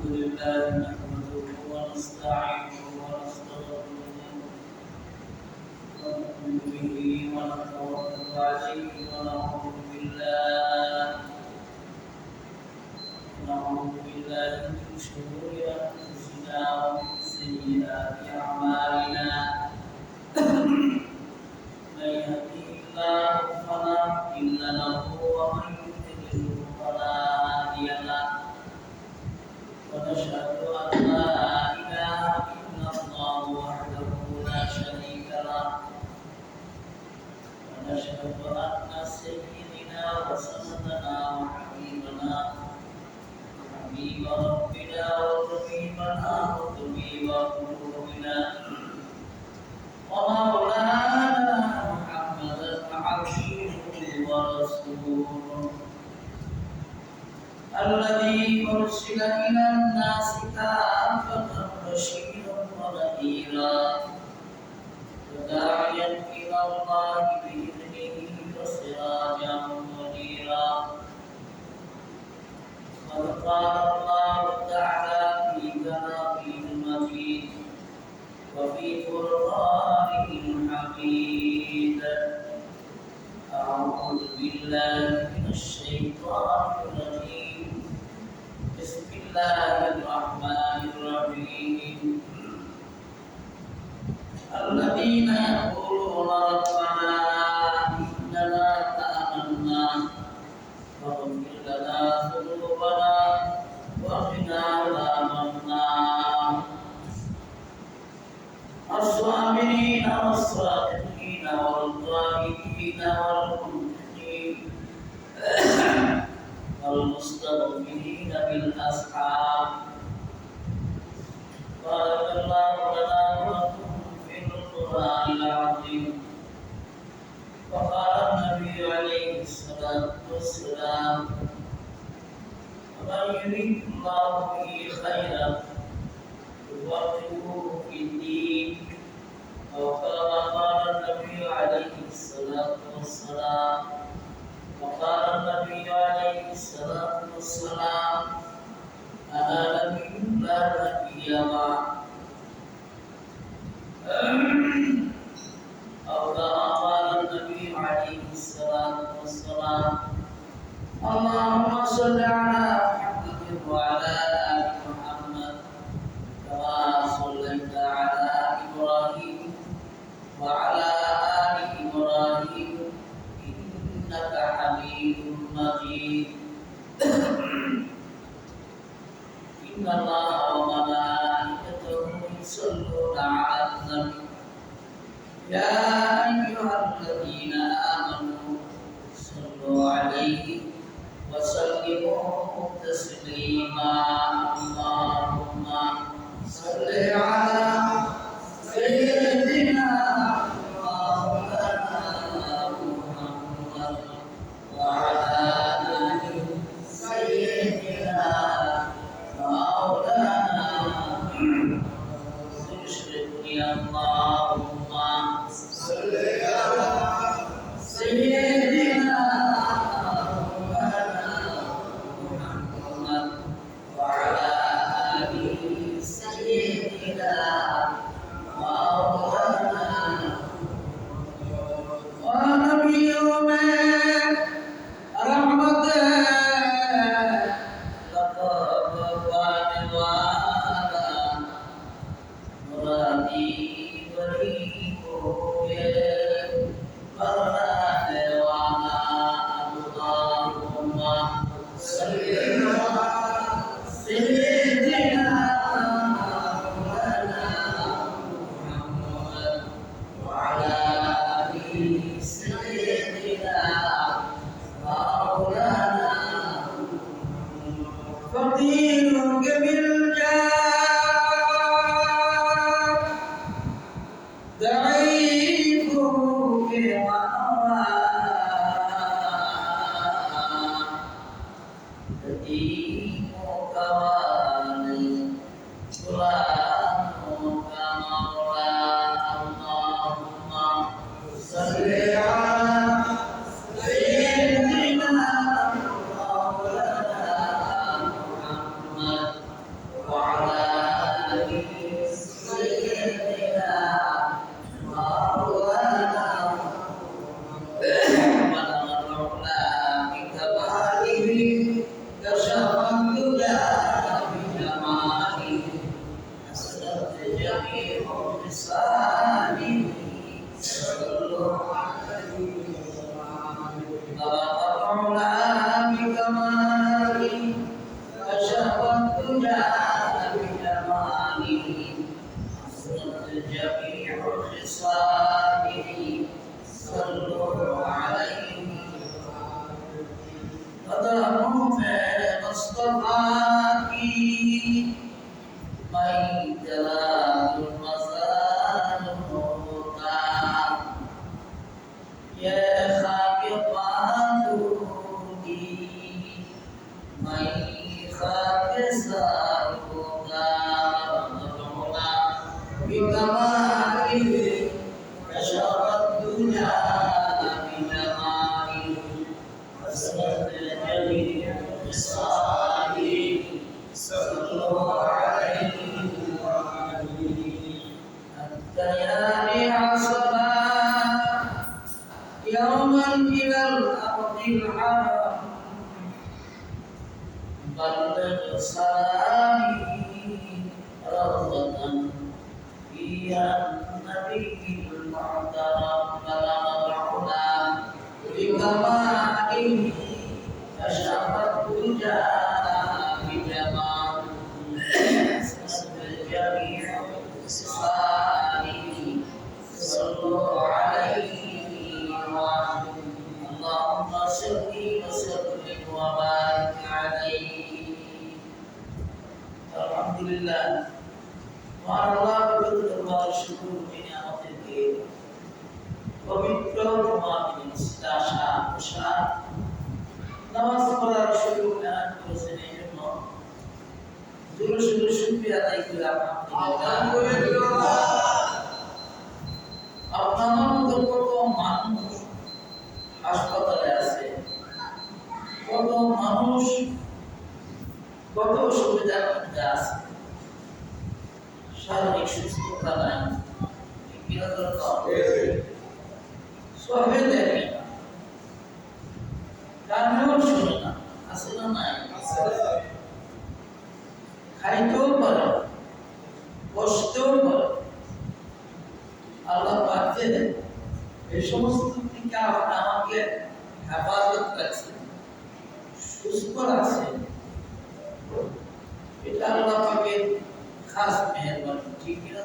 الحمد لله نحمده ونستعينه ونستغفره ونؤمن به ونتوكل عليه ونعوذ بالله من شرور أنفسنا ومن سيئات أعمالنا من يهده الله فلا مضل له ومن يضلل فلا هادي له ونشهد أن لا إله إلا الله وحده لا شريك له ونشهد أن سيدنا وسندنا وحبيبنا وحبيب ربنا وطبيبنا وطبيب قلوبنا ومولانا محمدا عبده ورسوله الذي أرسل إلى الناس كافة بشيرا ونذيرا وداعيا إلى الله بإذنه وسراجا منيرا قد قال الله تعالى في كلامه المجيد وفي قرآنه الحميد أعوذ بالله من الشيطان الرجيم بسم الله الرحمن الرحيم الذين يقولون ربنا إننا آمنا فاغفر لنا ذنوبنا وقنا عذاب النار الصابرين والصادقين والقانتين والمنفقين والمستغفرين بالأسحار بارك الله لنا ولكم في القرآن العظيم وقال النبي عليه الصلاة والسلام ومن يريد الله به خيرا يفقهه في الدين أو كما قال النبي عليه الصلاة والسلام وقال النبي عليه الصلاة والسلام أنا نبي لا نبي معه أو كما قال النبي عليه الصلاة والسلام اللهم صل على محمد وعلى آل محمد كما صليت على إبراهيم وعلى آل إبراهيم إنك حميد مجيد إن الله وملائكته يصلون على النبي يا أيها الذين آمنوا صلوا عليه وسلموا تسليما اللهم صل على سيدنا مولانا محمد وعلى آل سيدنا مولانا تشركني اللهم صل على سيدنا مولانا محمد وعلى آل سيدنا مولانا ونبي من رحمة لقد وعلى مرادي بريء برهان وعلى اللهم صل على سيدنا مولانا محمد وعلى آل سيدنا مولانا فقير بالجاه ضعيف بالمنوى تدين كواني سلامك مولا اللهم صل على سيدنا مولانا محمد चरणों में मुस्तफा की मैं जलाल मज़ार होता ये खाक पालूंगी मैं खाक सार होगा बिकमाली कशरत दुनिया बिजमाली हसरत जमील साली सल्लल्लाहु अलैहि الديان عصبا يوما إلى الأرض العرب بلغ سلامي روضة فيها النبي المعترف بلغ العلا بكماله كشف الدجى بجمال الجميع صالح صلوا عليه اللهم صل وسلم وبارك عليه الحمد لله وعلى الله بالدربار شكر নিয়ামতকে পবিত্র জুমার ইস্তাশা উশা নামাজ পড়ার সুযোগ দান করেছেন এই জন্য জোরে জোরে শুকরিয়া আদায় করি আলহামদুলিল্লাহ। আপনার মতো কত মানুষ হাসপাতালে আছে, কত মানুষ কত অসুবিধার মধ্যে আছে, শারীরিক সুস্থতা নাই, সবে দেখে না, কানেও শুনে না, আছে না নাই, খাইতেও পারে, বসতেও পারে। আল্লাহ পাকে এই সমস্ত থেকে আপনি আমাকে হেফাজত রাখছেন, সুস্থ রাখছেন, এটা আল্লাহ পাকের খাস মেহেরবানি। ঠিক কিনা?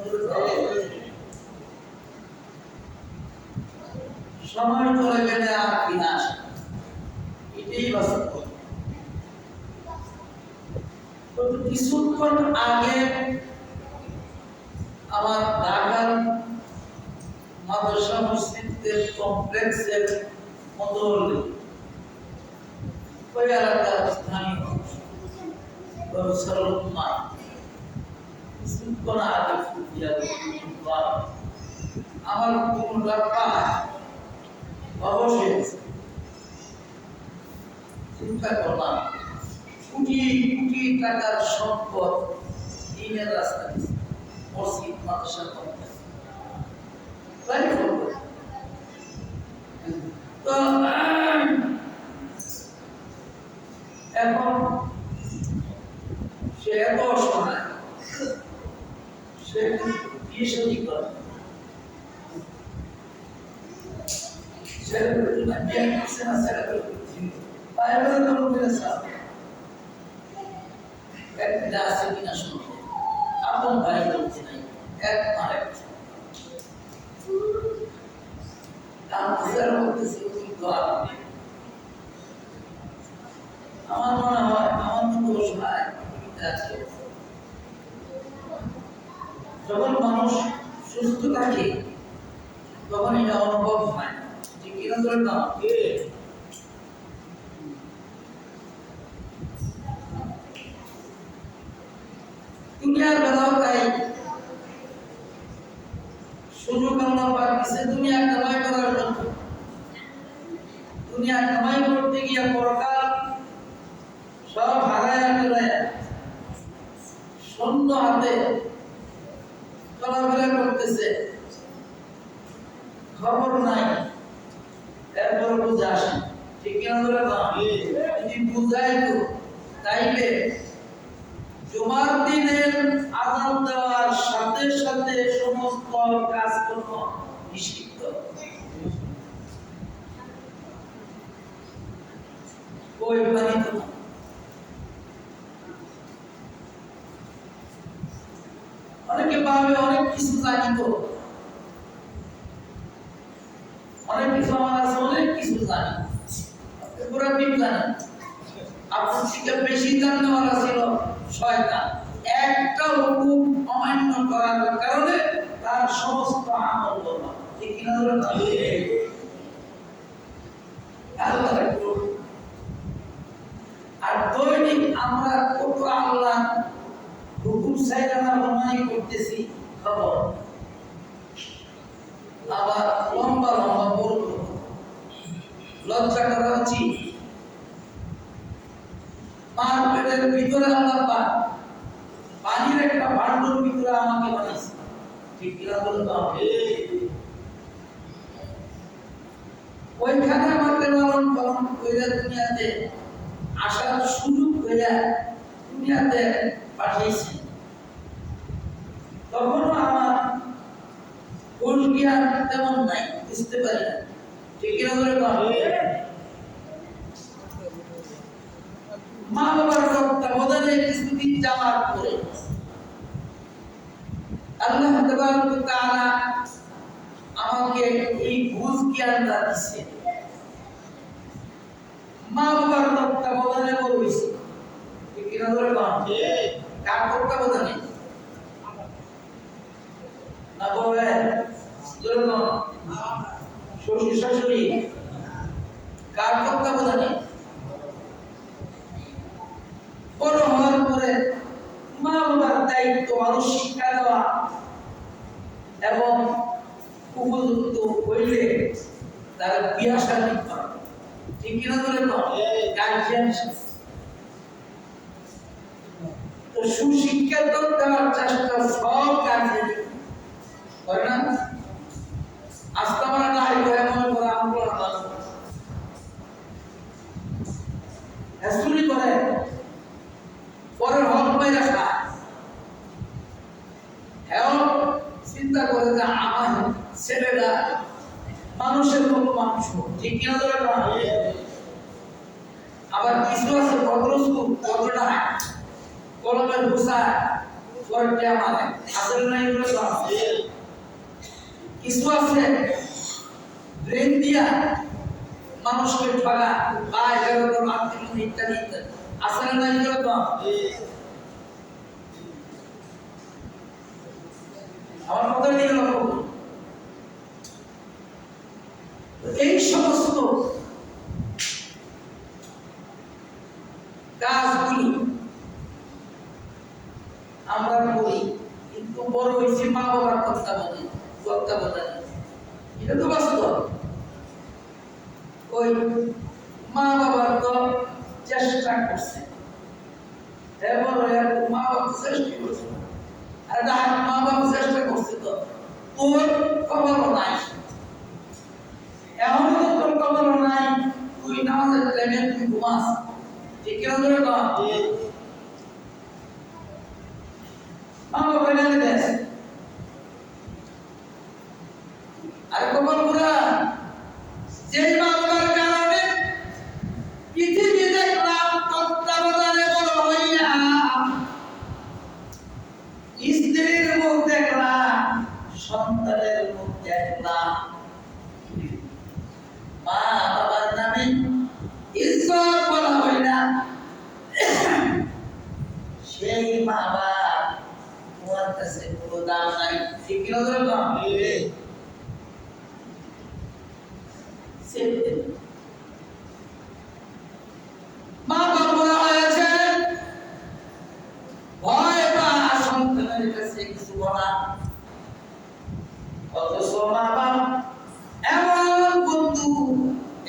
সময় চলে গেলে আর ফিরে আসে, এটাই বাস্তব। কিছুক্ষণ আগে আমার ঢাকার মাদ্রাসা মসজিদের কমপ্লেক্সের মধ্যে ওই এলাকার স্থানীয় কিছুক্ষণ আগে আমার কোনটা পায় অবশ্যই চিন্তা করলাম কোটি কোটি টাকার সম্পদ দিনের রাস্তা মসজিদ মাদ্রাসা কমপ্লেক্স তো এখন সে এত অসহায়, সে কি সত্যি করে আপন ভাই বলছে নাই, এক মারে আমার মনে হয় আমার মতো অসহায় আছে। যখন মানুষ সুস্থ থাকে তখন এটা অনুভব হয়, যে কিনা ধরে না দুনিয়ার বেলাও তাই। সুযোগ আল্লাহ পাক দিয়েছে দুনিয়া কামাই করার জন্য। দুনিয়া কামাই করতে গিয়ে পরকাল সব হারায় ফেলায় শূন্য হাতে চলাফেরা করতেছে, খবর নাই, এরপর বুঝে আসে। ঠিক কিনা ধরে না? যদি বুঝাই তো তাইলে জুমার দিনের আযান দেওয়ার সাথে সাথে সমস্ত কাজকর্ম নিষিদ্ধ। ওই বাড়িতে অনেকে ভাবে অনেক কিছু জানি, তো অনেক কিছু আমার আছে, অনেক কিছু জানি, পুরা টিম জানি, আপনার থেকে বেশি জাননেওয়ালা ছিল শয়তান। একটা হুকুম অমান্য করার কারণে তার সমস্ত আমল বরবাদ। ঠিক কিনা বলেন? আর দৈনিক আমরা কত আল্লাহ হুকুম সাইরানা অমান্য করতেছি খবর, আবার লম্বা লম্বা বলবো, লজ্জা করা উচিত। মার পেটের ভিতরে আল্লাহ পানির একটা ভান্ডার ভিতরে আমাকে বানিয়েছে। ঠিক কিনা বলতে হবে? ওইখানে আমাকে লালন পালন করে দুনিয়াতে আসার সুযোগ করে দুনিয়াতে পাঠিয়েছে। তখনও আমার কোন জ্ঞান তেমন নাই, বুঝতে পারি না। ঠিক কিনা বলে মা বাবার তত্ত্বাবধানে কিছুদিন যাওয়ার পরে আল্লাহ তাবারক ওয়া তাআলা আমাকে এই বুঝ জ্ঞানটা দিয়েছে। মা বাবার তত্ত্বাবধানে বড় হয়েছে। ঠিক কিনা বলে কার তত্ত্বাবধানে? না বলে শ্বশুর শাশুড়ি কার তত্ত্বাবধানে? বড় হওয়ার পরে মা বাবার দায়িত্ব মানুষ শিক্ষা দেওয়া এবং উপযুক্ত হইলে তার বিয়া শাদী করা। ঠিক কিনা বলে গার্জিয়ান। তো সুশিক্ষা তো দেওয়ার চেষ্টা সব গার্জিয়ান করে না। আজকে আমরা নাই করে মনে করে আমরা চুরি করে পরের হক মেরে খায়। হ্যাঁ, চিন্তা করে যে আমার ছেলেরা মানুষের মতো মানুষ। ঠিক কিনা ধরে আবার কিছু আছে ভদ্রটা কলমের ঘুষায় পরেরটা মারে, আসলে না এগুলো কিছু আছে ব্রেন দিয়া মানুষকে ঠগা বা এরকম আর্থিক ইত্যাদি ইত্যাদি, আসলে না এগুলো আমার কথা নিয়ে লক্ষ্য করুন। এই সমস্ত কাজগুলি আমরা করি, কিন্তু বড় হয়েছে মা বাবার তত্ত্বাবধানে। এটা তো বাস্তব। ওই মা বাবার তো চেষ্টা করছে, এবং মা বাবা চেষ্টা করছে, আর মা বাবা চেষ্টা করছে তো তোর খবরও নাই। এমন তো তোর খবরও নাই, তুই নামাজের টাইমে তুই ঘুমাস। ঠিক কিনা ধরে মা বাবা এনে দেশ আর খবর পুরা যেই মা বাবার কারণে পৃথিবী দেখলাম তত্ত্বাবধানে বড় হইয়া স্ত্রীর মুখ দেখলাম, সন্তানের মুখ দেখলাম, মা বাবার নামে ইজ্জত বলা হয় না। সেই মা বাবা তোমার কাছে কোনো দাম নাই। ঠিক কিনা ধরে মা বাবা হয়েছে ভয় পা সন্তানের কাছে কিছু বলা, অথচ মা বাবা এমন বন্ধু,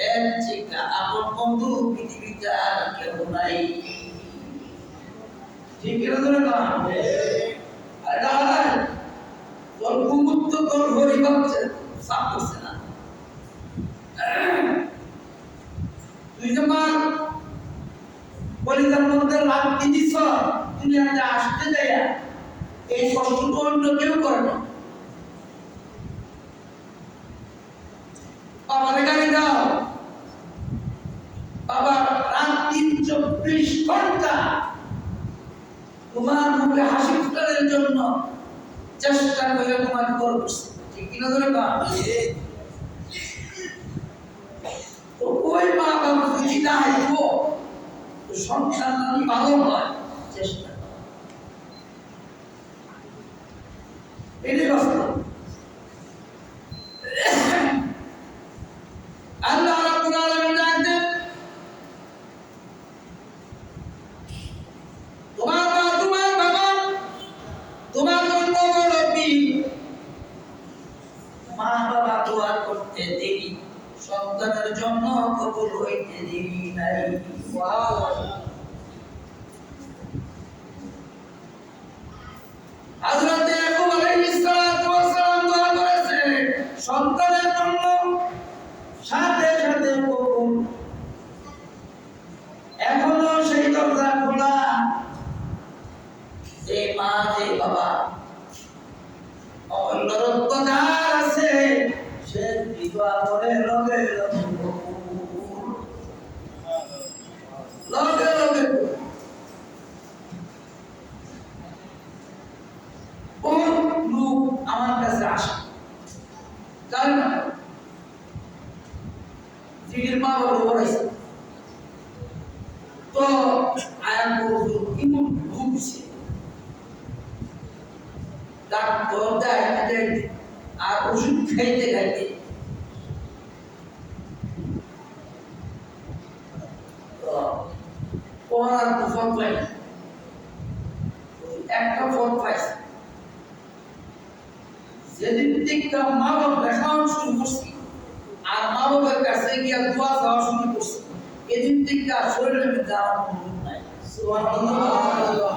এর থেকে আপন বন্ধু পৃথিবীতে আর কেউ নাই। ঠিক কিনা ধরে তোর কুমুত্ব তোর হরি ভাবছে, সাপ করছে না। তুই যখন কলিজার মধ্যে লাভ দিস দুনিয়াতে আসতে যাইয়া, এই কষ্ট তো অন্য কেউ করে না। বাবার গাড়ি দাও, বাবা রাত 24 ঘন্টা তোমার মুখে হাসি ফুটানোর জন্য চেষ্টা করে তোমাকে করছে। ঠিক কিনা ধরে তো ওই মা বাবা যদি না হইব সংসার যদি ভালো হয় চেষ্টা করো। এটাই বাস্তব। আল্লাহ রাব্বুল আলামিন ডাকতেন, তোমার মা তোমার বাবা তোমার জন্য মুরব্বী, মা বাবা দোয়া করতে দেরি, সন্তানের জন্য কবুল হইতে দেরি নাই। হযরত ইয়াকুব আলাইহিস সালাতু ওয়াস সালাম দোয়া করেছেন সন্তানের জন্য, সাথে সাথে কবুল। এখনো সেই দরজা খোলা। যে মা যে বাবা অমূল্য রত্ন যার আছে, সে দোয়া করে লগে লগে লগে বহুত লোক আমার কাছে আসে, জানি না জিগির মা বাবা বলেছে তো আয়াত বলতো ইমন ভুগছে, ডাক্তার দেয় আর ওষুধ খাইতে খাইতে পড়ার ফল পাই না, একটা ফল পাইছে। যেদিন থেকে মা বাবা দেখানো শুরু করছি আর মা বাবার কাছে গিয়া দোয়া চাওয়া শুরু করছি, এদিন থেকে আর শরীরের মধ্যে আমার কোনো রোগ নাই। সুবহানাল্লাহ।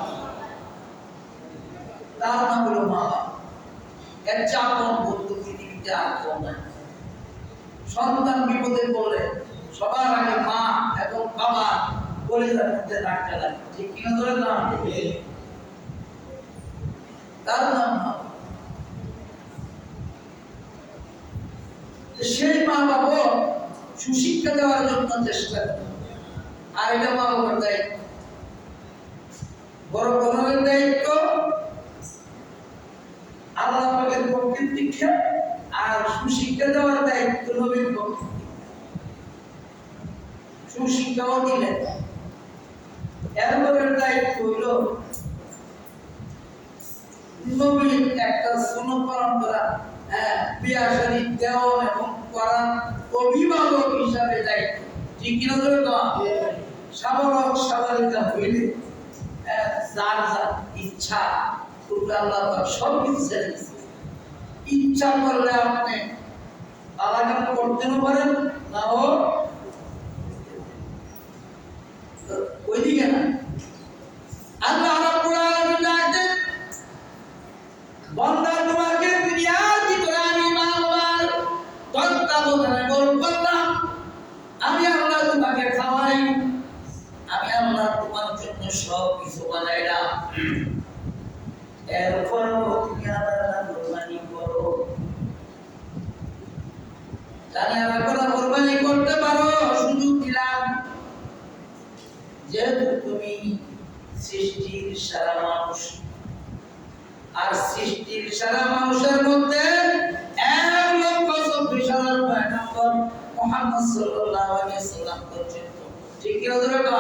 তার নাম হলো মা বাবা। এর চাপন বন্ধু পৃথিবীতে আর কেউ নাই। সন্তান বিপদে পড়লে সবার আগে মা এবং বাবা পরিবারের মধ্যে রাখতে লাগে, ঠিক কিনা ধরে না? তার নাম মা। সেই মা বাবা সুশিক্ষা দেওয়ার জন্য চেষ্টা করে, আর এটা মা বাবার দায়িত্ব, বড় বড়ের দায়িত্ব, আল্লাহ পাকের পক্ষের দিকে, আর সুশিক্ষা দেওয়ার দায়িত্ব নবীর পক্ষে। সুশিক্ষাও দিলেন, এরপরের দায়িত্ব হইল নবীর একটা সুন্নত পালন করা, বিয়া শাদী দেওয়া এবং করার অভিভাবক হিসাবে দায়িত্ব, ঠিক কিনা ধরে না? সাবালক সাবালিকা হইলে যার যার ইচ্ছা আল্লাহ সব কিছু ছেড়ে দিচ্ছে। ইচ্ছা করলে আপনি তালাক করতেও পারেন, নাও ওইদিকে না। আল্লাহ রাব্বুল আলামিন ডাকেন, বান্দা তোমাকে দুনিয়ার ভিতরে আমি মা বাবার তত্ত্বাবধানে বড় করলাম, আমি আল্লাহ তোমাকে খাওয়াই, আমি আল্লাহ তোমার জন্য সব কিছু বানাইলাম, এরপরও তুমি আমার নাফরমানি করো। জানি আমার কথা কোরবানি করতে পারো, সুযোগ দিলাম, যেহেতু তুমি সৃষ্টির সারা মানুষ, আর সৃষ্টির সারা মানুষের মধ্যে 1,24,000 মুহাম্মদ সাল্লাল্লাহু আলাইহি ওয়াসাল্লাম পর্যন্ত, ঠিক কি ধরে না?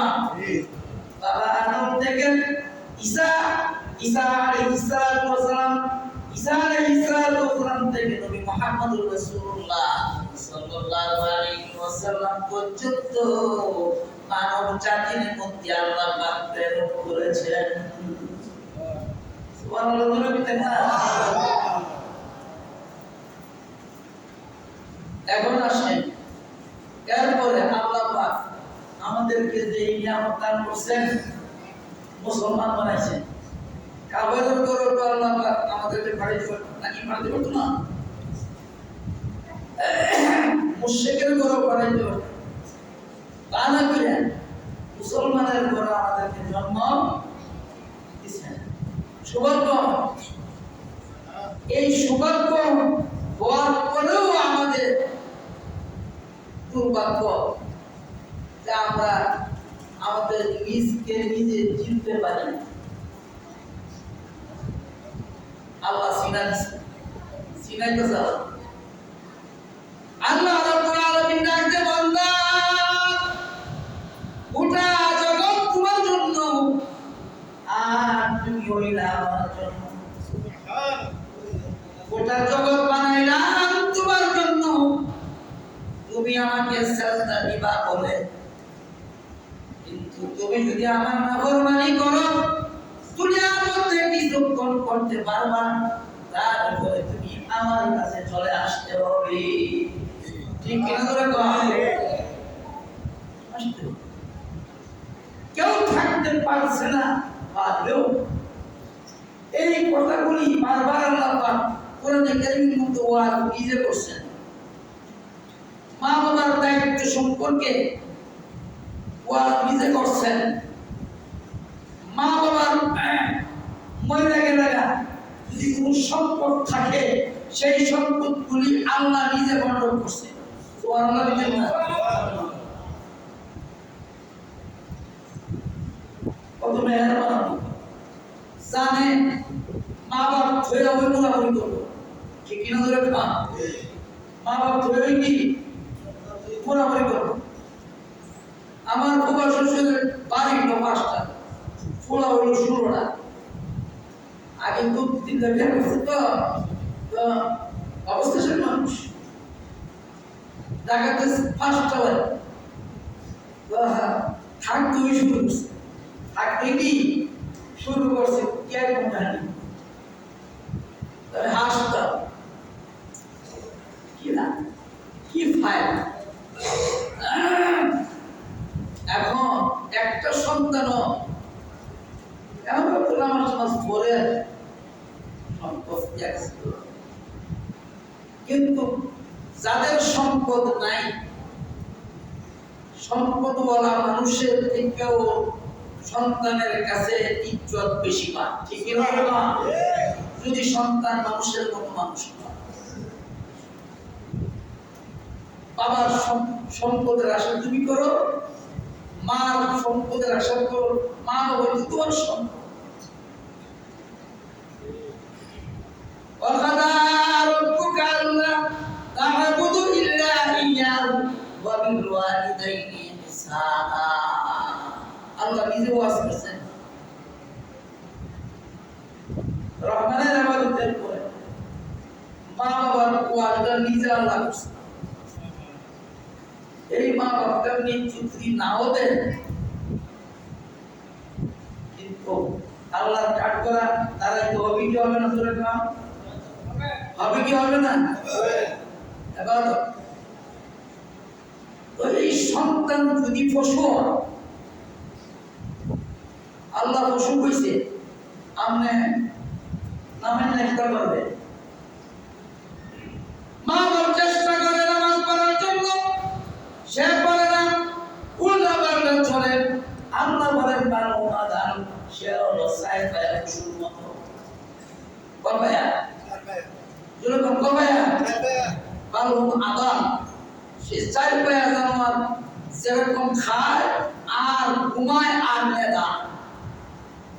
বাবা আদম থেকে ঈসা আলাইহিস সালাম থেকে নবী মুহাম্মদুর রাসূলুল্লাহ সাল্লাল্লাহু আলাইহি ওয়াসাল্লাম পর্যন্ত মানব জাতির মধ্যে আল্লাহ পাক প্রেরণ করেছেন। এখন আসেন, এরপরে আল্লাহ পাক আমাদেরকে যে নিয়ামত দান করছেন, মুসলমান বানাইছেন, কাফেরের উপর আল্লাহ পাক আমাদেরকে বাড়িতে নাকি বাড়িতে করতো না, মুশরিকের উপর বাড়িতে করতো, তা না করে মুসলমানের উপর আমাদেরকে জন্ম দিচ্ছেন। সৌভাগ্য, এই সৌভাগ্য হওয়ার পরেও আমাদের দুর্ভাগ্য যে আমরা আমাদের নিজকে নিজে চিনতে পারি না। আল্লাহ সিনাইতে চাও। আল্লাহ রাব্বুল আলামিন ডাকতে বান্দা, গোটা জগৎ করিলা আমার জন্য, গোটা জগৎ বানাইলাম তোমার জন্য, তুমি আমাকে সাজদা দিবা বলে, কিন্তু তুমি যদি আমার নাফরমানি করো দুনিয়ার মধ্যে কিছুক্ষণ করতে পারবা, তারপরে তুমি আমার কাছে চলে আসতে হবে। ঠিক কিনা ধরে আসতে কেউ থাকতে পারছে না, পারলেও এই কথাগুলি বারবার আল্লাহ পাক কোরআনে কারীমের মধ্যে ওয়াজ নিজে করছেন। মা বাবার দায়িত্ব সম্পর্কে ওয়াজ নিজে করছেন। মা বাবার মরে গেলে যদি কোনো সম্পদ থাকে সেই সম্পদগুলি আল্লাহ নিজে বন্টন করছে। সুবহানাল্লাহ বলেন না? কত মেহেরবান জানে মা বাপ ধরে ওই মোড়ামুড়ি করবো, ঠিক কিনা ধরে মা বাপ ধরে ওই কি মোড়ামুড়ি করবো। আমার বাবা শ্বশুরের বাড়ি হলো 5টা, ফোলা হইলো 16টা। আগে 2-3টা বিয়ে করছে তো অবস্থাশীল মানুষ, ঢাকাতে 5টা বাড়ি থাকতেই শুরু করছে, থাকতে কি শুরু করছে কে কোম্পানি হাসপাতাল কি না কি ফাইল। এখন একটা সন্তানও এমন আমার সমাজ পরে সম্পদ, কিন্তু যাদের সম্পদ নাই, সম্পদওয়ালা মানুষের থেকেও সন্তানের কাছে ইজ্জত বেশি পায়। ঠিক না? যদি সন্তান মানুষের মতো মানুষ হয়, বাবার সম্পদের আশা তুমি করো, মার সম্পদের আশা করো, মা বাবা তোমার সম্পদ। وَقَضَى رَبُّكَ أَلَّا تَعْبُدُوا إِلَّا إِيَّاهُ وَبِالْوَالِدَيْنِ إِحْسَانًا। আল্লাহ নিজে ওয়াজ করেছেন রহমানের ইবাদতের পরে মা বাবার ওয়াজটা নিজে আল্লাহ করেছেন। এই মা বাবার যদি নাও দেন, কিন্তু আল্লাহর কাট করা তারা তো হবে কি হবে না? ধরে না হবে কি হবে না? এবার তো এই সন্তান যদি পশু, আল্লাহ পশু হয়েছে আমনে নামের নেশা করবে, মা বাবার চেষ্টা করে নামাজ পড়ার জন্য, সে পারে না, উল্টা পাল্টা চলে। আল্লাহ বলেন বানো আদান, সে হলো সাইফায়া পশুর মতো। কবায়া যেরকম কবায়া বানো আদান, সে সাইফায়া জানোয়ার যেরকম খায় আর ঘুমায় আর মেদা,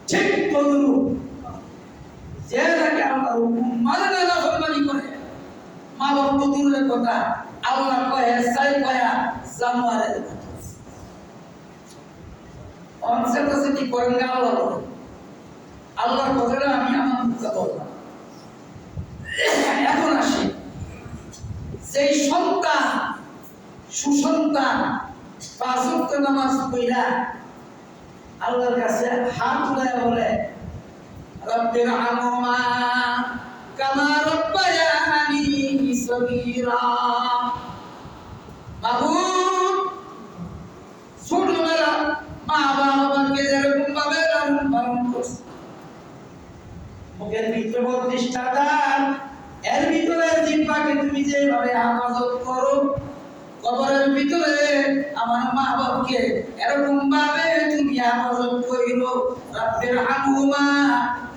ঠিক তদুরূপ যে নাকি আল্লাহর হুকুম মানে না, নাফরমানি করে, মা বাবা তো দূরের কথা, আল্লাহ কয়ে সাইফায়া জানোয়ারের কথা। অনসেপ্টাসিটি করেন না আল্লাহ বলেন, আল্লাহর কথাটা আমি আমার মুখে বললাম। এখন আসি সেই সন্তান, সুসন্তান 5 ওয়াক্ত নামাজ পড়া আল্লাহর কাছে হাত তুলে বলে রব্বির আনহুমা কামা রাব্বায়ানি সগীরা। মাবুদ ছোটবেলা মা বাবাকে যেরকম ভাবে লালন পালন করছে, মুখের ভিতরে প্রতিষ্ঠা দান, এর ভিতরে জিহ্বাকে তুমি যেভাবে হেফাজত করো, কবরের ভিতরে আমার মা বাবাকে এরকম ভাবে তুমি হেফাজত কইরো। রব্বির আনহুমা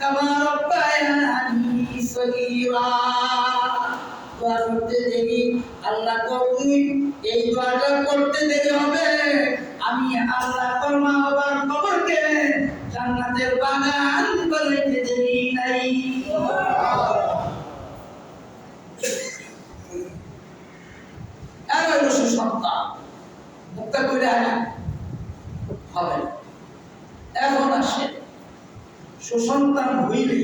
কামা রাব্বায়ানি সগীরা। দোয়া করতে দেরি, আল্লাহ তুমি এই দোয়াটা করতে দেরি হবে, আমি আল্লাহ তোর মা বাবার কবরকে জান্নাতের বাগান বানাইতে দেরি নাই। এর সুসন্তান মুক্তা করে হবে। এখন আসে সুসন্তান হইলে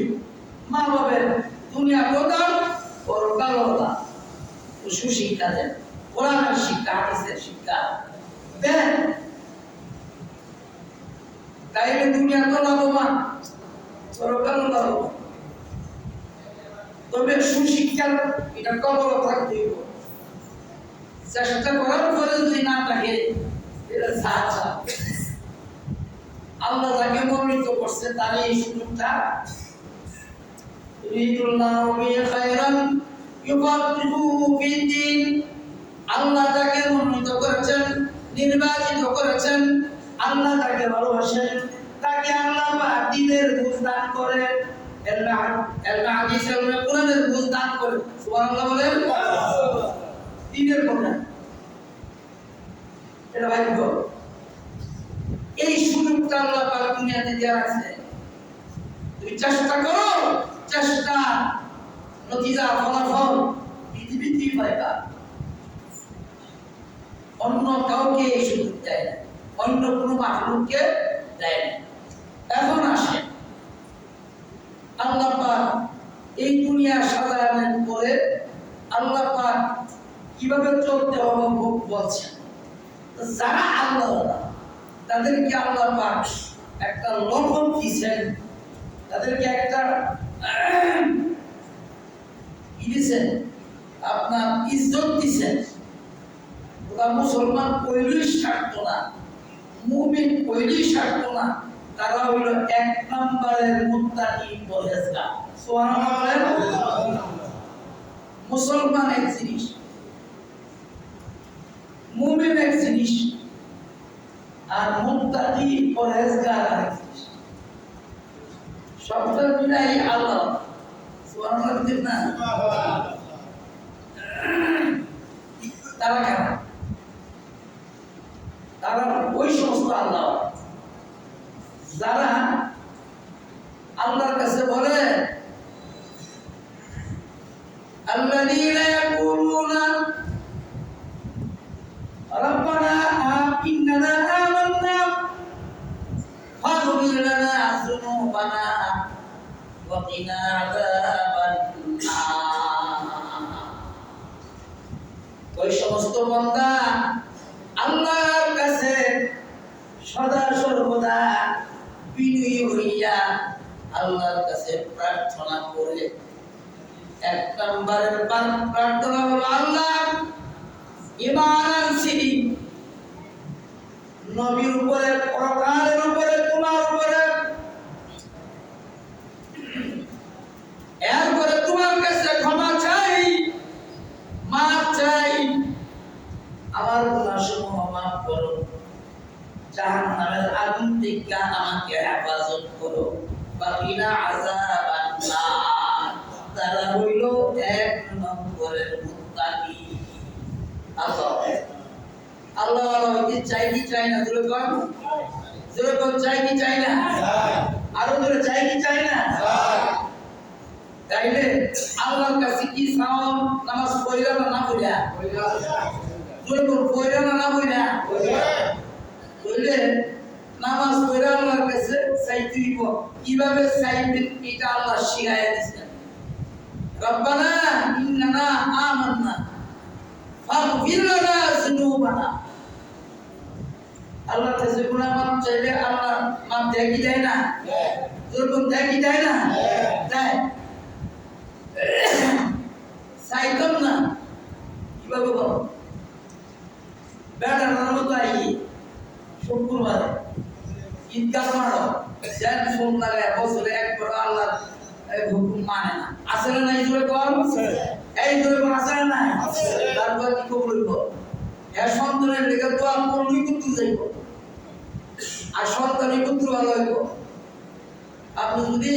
মা বাবার দুনিয়া প্রদান পরকাল সুশিক্ষা দেন, কোরআনের শিক্ষা, হাদিসের শিক্ষা দেন। তাইলে দুনিয়া তো লাভবান, পরকাল লাভবান। তবে সুশিক্ষার এটা কবর থাকতে হইব। চেষ্টা করার পরে যদি না থাকে এটা সাহায্য। আল্লাহ যাকে মনোনীত করছে তার এই সুযোগটা আল্লাহ তাকে মনোনীত করেছেন, নির্বাচিত করেছেন, আল্লাহ তাকে ভালোবাসেন, তাকে আল্লাহ দ্বীনের বুঝ দান করে, কোরআনের বুঝ দান করে। সুবহানাল্লাহ বলেন। দ্বীনের কোরআন এটা ভাগ্য। এই সুযোগটা আল্লাহ পাক দুনিয়াতে দেওয়া আছে। তুমি চেষ্টা করো, চেষ্টা নতিজা ফলাফল পৃথিবীতেই পাইবা। অন্য কাউকে এই সুযোগ দেয় না, অন্য কোনো মাখলুককে দেয় না। এখন আসে আল্লাহ পাক এই দুনিয়া সাজানোর পরে আল্লাহ পাক কিভাবে চলতে হবে বলছেন। যারা আল্লাহ তাদেরকে আল্লাহ পাক একটা লক্ষণ দিয়েছেন, তাদেরকে একটা দিয়েছেন, আপনার ইজ্জত দিয়েছেন। ওরা মুসলমান কইলেই ছাড়ত না, মুমিন কইলেই ছাড়ত না। তারা হইল 1 নম্বরের মুত্তাকি পরহেজগার। সুবহানাল্লাহ বলেন। মুসলমান এক জিনিস, মুমিন এক জিনিস, আর মুত্তাকি পরহেজগার আরেক জিনিস। সবটা মিলাই আল্লাহ। সুবহানাল্লাহ বলেন না। তারা কেন? তারা ওই সমস্ত আল্লাহ যারা আল্লাহর কাছে বলে আল্লাযীনা ইয়াকুলুনা রাব্বানা ইন্নানা আমান্না ফাগফির লানা যুনুবানা ওয়া কিনা আযাবান নার। ওই সমস্ত বান্দা আল্লাহর কাছে সদা সর্বদা বিনয়ী হইয়া আল্লাহর কাছে প্রার্থনা করে। 1 নম্বরের প্রার্থনা হলো, আল্লাহ ঈমান আনছি নবীর উপরে, পরকালের উপরে, তোমার উপরে। এরপরে তোমার কাছে ক্ষমা চাই, মাফ চাই, আমার গুনাহসমূহ মাফ করো, জাহান্নামের আগুন থেকে আমাকে হেফাজত করো, বাকিনা আযাবান নার। তারা হইল 1 নম্বরের মুত্তাকি। আল্লাহ আল্লাহ হইতে চাই কি চাই না? জোরে কোন, জোরে কোন, চাই কি চাই না? আরো জোরে, চাই কি চাই না? তাইলে আল্লাহর কাছে কি চাও? নামাজ পড়িলা না পড়িলা? জোরে কোন, পড়িলা না পড়িলা? বললে নামাজ পড়ে আল্লাহর কাছে চাইতে দিব। কিভাবে চাইবেন এটা আল্লাহ শিখাইয়া দিয়েছেন। রব্বানা ইন্নানা আমান্না ফাগফির লানা যুনুবানা। আল্লাহর কাছে গুনাহ মাফ চাইলে আল্লাহ মাফ দেয় কি দেয় না? যখন দেয় কি দেয় না? দেয়। চাইতাম না, কিভাবে বলো? বেড়ার মতো আই শুক্রবার ঈদগাহ মারো, যেন ফোন লাগায় বছরে একবার আল্লাহ হুকুম মানে না। আছে না নাই? জোরে কম, এই জোরে কম, আছে না নাই? তারপর কি কবুল হইব? এর সন্তানের লেগে দোয়া করলেই কিন্তু যাইব, আর সন্তানের পুত্র ভালো হইব। আপনি যদি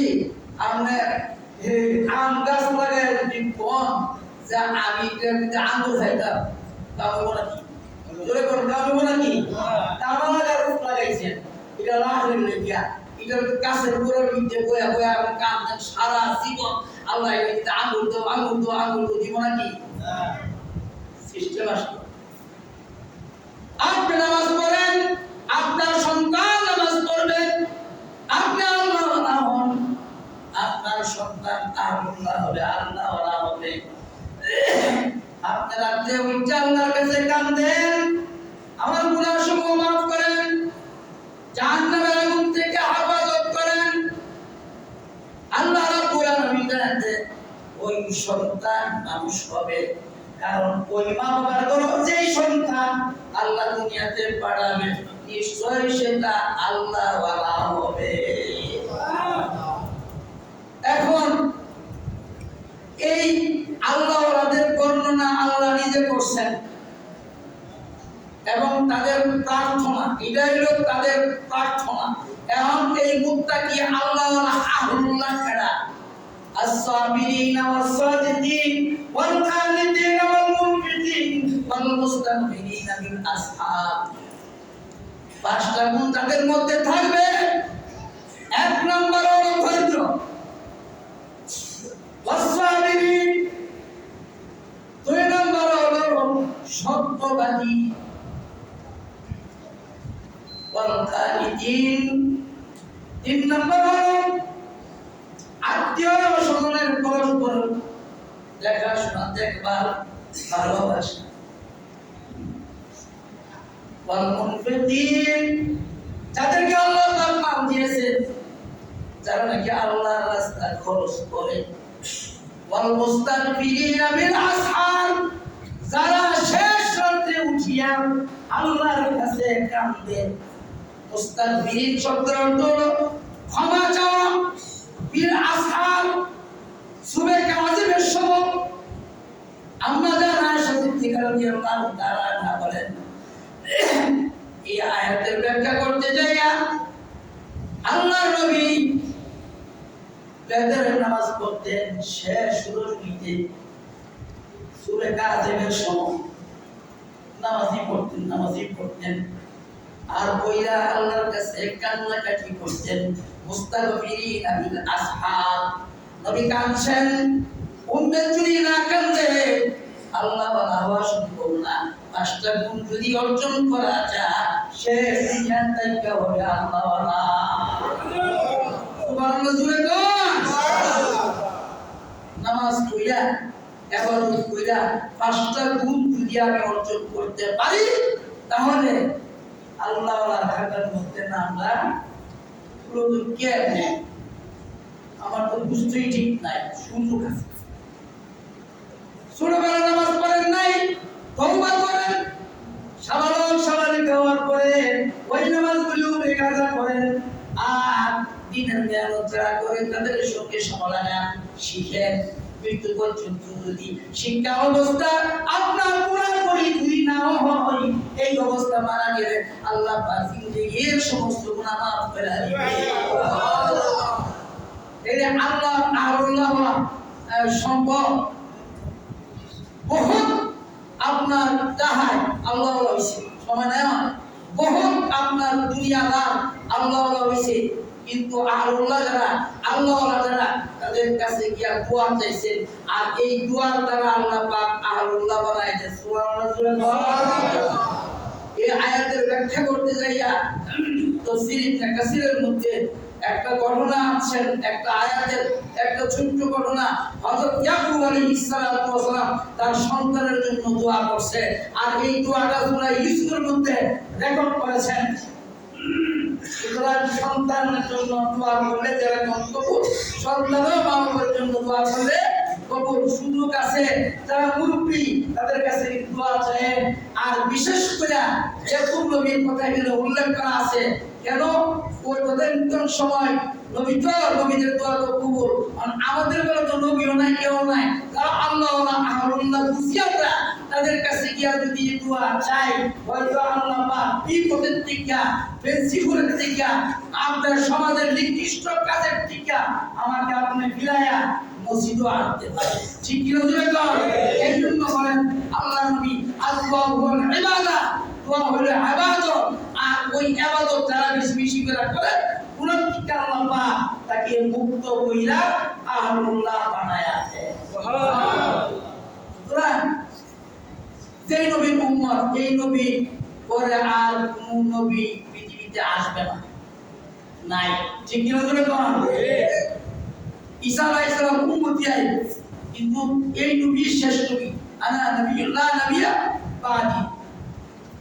আপনার আম গাছ লাগায় যদি কম যে আমি আঙ্গুর খাইতাম, তা হইব নাকি? জোরে করুন, তা হইব নাকি? তারা লাগাইছেন, এটা লাহের লেগিয়া, এটার গাছের উপরে নিচে বয়া বয়া কাম সারা জীবন আল্লাহ আঙ্গুর তো আঙ্গুর তো আঙ্গুর তো দিব নাকি? সিস্টেম আসলো। আপনি নামাজ পড়েন, আপনার সন্তান নামাজ পড়বেন, আপনি আল্লাহ হন, আল্লাহ হবে, আল্লাহ ওয়ালা হবে। আপনারা যে উচ্চ আল্লাহর কাছে কাঁদেন, আমার গুনাহ সমূহ মাফ করেন, জাহান্নামের আগুন থেকে হেফাজত করেন। আল্লাহ রাব্বুল আলামিন জানেন ওই সন্তান মানুষ হবে, কারণ ওই মা বাবার গর্ভে যেই সন্তান আল্লাহ দুনিয়াতে পাঠাবে নিশ্চয়ই সেটা আল্লাহ ওয়ালা হবে। এখন এই আল্লাহ ওয়ালাদের বর্ণনা আল্লাহ নিজে করছেন এবং তাদের প্রার্থনা, এটাই হলো তাদের প্রার্থনা। এখন এই মুত্তাকি আল্লাহ ওয়ালা আহলুল্লাহ কারা? الصابرين والصادقين والقانتين والمنفقين والمستغفرين بالأسحار। পাঁচটা গুণ তাদের মধ্যে থাকবে। এক নম্বর হলো ধৈর্য, والصابرين। দুই নম্বর হলো সত্যবাদী, والقانتين। তিন নম্বর হলো আত্মীয় স্বজনের পরস্পর দেখাশোনা, দেখভাল, ভালোবাসা। والمنفقين যাদেরকে আল্লাহ তার নাম দিয়েছেন, যারা নাকি আল্লাহর রাস্তায় খরচ করে। والمستغفرين بالأسحار যারা শেষ রাতে উঠিয়া আল্লাহর কাছে কাঁদে। মুস্তাগফিরিন শব্দের অর্থ হলো ক্ষমা চাওয়া। বিল আসহার সুবে কাযিবের সময় আমরা যারা সিদ্দিকা রাদিয়াল্লাহু তাআলা না বলেন, এই আয়াতের ব্যাখ্যা করতে যাইয়া আল্লাহর নবী ফজরের নামাজ পড়তেন শেষ রজনীতে, সূরা কাযিবের সময় নামাজি পড়তেন আর কইরা আল্লাহর কাছে কান্নাকাটি করতেন। মুস্তাগফিরিন বিল আসহার, নবী কাঁদছেন। উম্মত যদি না কাঁদে আল্লাহ ওয়ালা হওয়া সম্ভব না। পাঁচটা গুণ যদি অর্জন করা যায়, সে দুনিয়ার থেকে হবে আল্লাহ ওয়ালা। সুবহানাল্লাহ, জুড়ে কোন নামাজ পড়া, ইবাদত কইরা পাঁচটা গুণ যদি আমি অর্জন করতে পারি, তাহলে আল্লাহ ওয়ালার খাতার মধ্যে নামটা প্রয়োজন কেমনে? আমার তো বুঝতেই ঠিক নাই, সুযোগ আছে। ছোটবেলা নামাজ পড়েন নাই, তওবা করেন, সাবালক হওয়ার পরে ওই নামাজগুলো কাজা করেন, আর দিনের মেহনত যারা করেন তাদের সঙ্গে সমালানা শিখেন। মৃত্যু পর্যন্ত যদি শিক্ষা অবস্থা আপনার পুরাপুরি দুই নাও হয়, এই অবস্থা মারা গেলে আল্লাহ পাক জিন্দেগীর সমস্ত গুনাহ মাফ করে দিবে। এই আল্লাহ আল্লাহ সম্ভব বহুত আপনার তাহাই আল্লাহ হইছে, সময় নাই বহুত আপনার দুনিয়াদার আল্লাহ হইছে, কিন্তু আল্লাহ যারা আল্লাহ যারা তাদের কাছে গিয়া দোয়া চাইছেন, আর এই দোয়ার দ্বারা আল্লাহ পাক আল্লাহ বানাইছে। সুবহানাল্লাহ। এই আয়াতের ব্যাখ্যা করতে যাইয়া তাফসীর ইবনে কাসিরের মধ্যে একটা ঘটনা আছে, একটা আয়াতের একটা ছোট্ট ঘটনা। হযরত ইয়াকুব আলাইহিস সালাতু ওয়াস সালাম তার সন্তানের জন্য দোয়া করছে, আর এই দোয়াটা সূরা ইউসুফের মধ্যে রেকর্ড করেছেন। সুতরাং সন্তানের জন্য দোয়া করলে যারা কবুল, সন্তানও বাবার জন্য দোয়া করলে কবুল। সুযোগ আছে যারা মুরব্বী তাদের কাছে দোয়া চায়। আর বিশেষ করে ইয়াকুব নবীর কথা এখানে উল্লেখ করা আছে, কেন ওই তদানীন্তন সময় নবী তো নবীদের দোয়া তো কবুল, আর আমাদের বেলা তো নবীও নাই, কেউ নাই। তারা আল্লাহ আহলুল্লাহ বুঝিয়ারা তাদের কাছে গিয়া যদি দোয়া চাই, হয়তো আল্লাহ পাক বিপদের থেকে, প্রিন্সিপালের থেকে, আপনার সমাজের নির্দিষ্ট কাজের থেকে আমাকে আপনি ফিরাইয়া মসজিদও আনতে পারে। ঠিক কি না? এই জন্য বলেন আল্লাহ নবী আল্লাহ হুয়াল ইবাদা, দোয়া হলো ইবাদত। আর ওই ইবাদত যারা বেশি বেশি করে পুনর্তিকা আল্লাহ পাক তাকে মুক্ত কইরা আহলুল্লাহ বানায়া দেয়। সুবহানাল্লাহ। যেই নবীর উম্মত, এই নবী পরে আর কোন নবী পৃথিবীতে আসবে না, নাই। ঠিক কি না? ঈসা আলাইহিস সালাম উম্মতি আই কিন্তু এই নবী শেষ নবী আনা নবিয়ুল্লাহ নবিয়া বাদি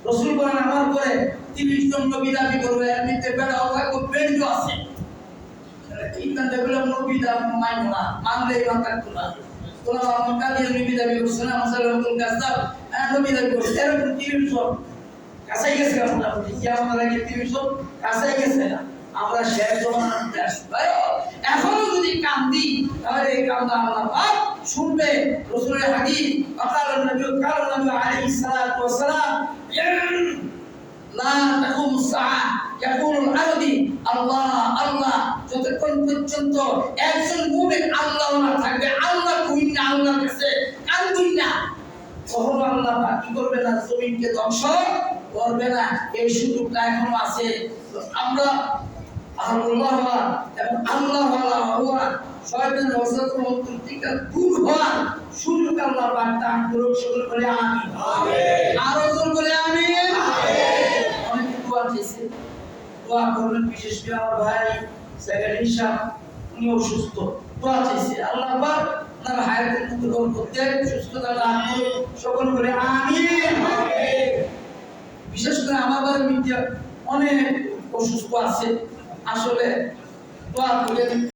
রাসূল বলেন আমার পরে 30 জন নবী দাবি করবে এর মধ্যে বেড়াও থাকবে বেঞ্জো আছে ইন্টার ডেভেলপ নবী দাবি মানব না মানলে ইমান থাকতো না তোমরা আমার কাদের নবী দাবি করছে না মাসালাতুল কাযাব নবী দাবি করছে এরকম 30 জন কাছাই গেছে আমরা কি আমাদের আগে 30 জন কাছাই গেছে না আমরা শেষ জমানাতে আসছি ভাই এখনো যদি কাম দিই তাহলে এই কামটা আল্লাহ পাক শুনবে রাসূলের হাদিস আকাল নবী আলাইহিস সালাতু ওয়াস সালাম লা তাকুমু সাআ ইয়াকুলুল আরদি আল্লাহ আল্লাহ যতক্ষণ পর্যন্ত একজন মুমিন আল্লাহ না থাকবে আল্লাহ কই না আল্লাহর কাছে কাঁদুই না তখন আল্লাহ পাক কি করবে না জমিনকে ধ্বংস করবে না এই সুযোগটা এখনো আছে আমরা আল্লাহ এবং আল্লাহ হওয়া শয়তানের ওয়াসওয়াসা অন্তর থেকে দূর হওয়া সুযোগ আল্লাহ পাক দান করুক সকলে বলে আমিন আমিন আরো জোর বলে আমিন আমিন অনেক দোয়া চাইছে দোয়া করবেন বিশেষ করে আমার ভাই সেক্রেটারি সাহেব উনি অসুস্থ দোয়া চাইছে আল্লাহ পাক তার হায়াতের মধ্যে করতে সুস্থতা দান করুক সকলে বলে আমিন আমিন বিশেষ করে আমার বাড়ির মধ্যে অনেক অসুস্থ আছে আসলে দোয়া করেন